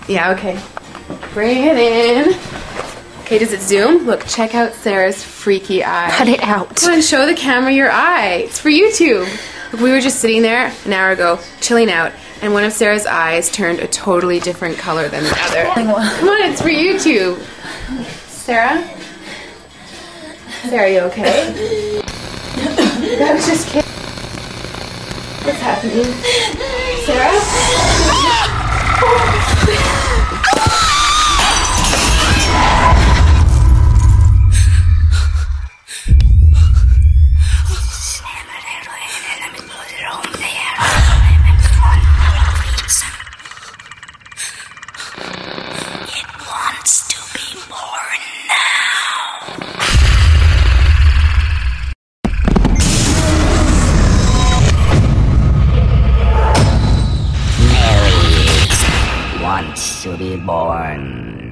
Yeah, okay. Bring it in. Okay, does it zoom? Look, check out Sarah's freaky eye. Cut it out. Come on, show the camera your eye. It's for YouTube. Look, we were just sitting there an hour ago, chilling out, and one of Sarah's eyes turned a totally different color than the other. Come on, it's for YouTube. Sarah? Sarah, are you okay? That was just kidding. What's happening? Sarah? Wants to be born.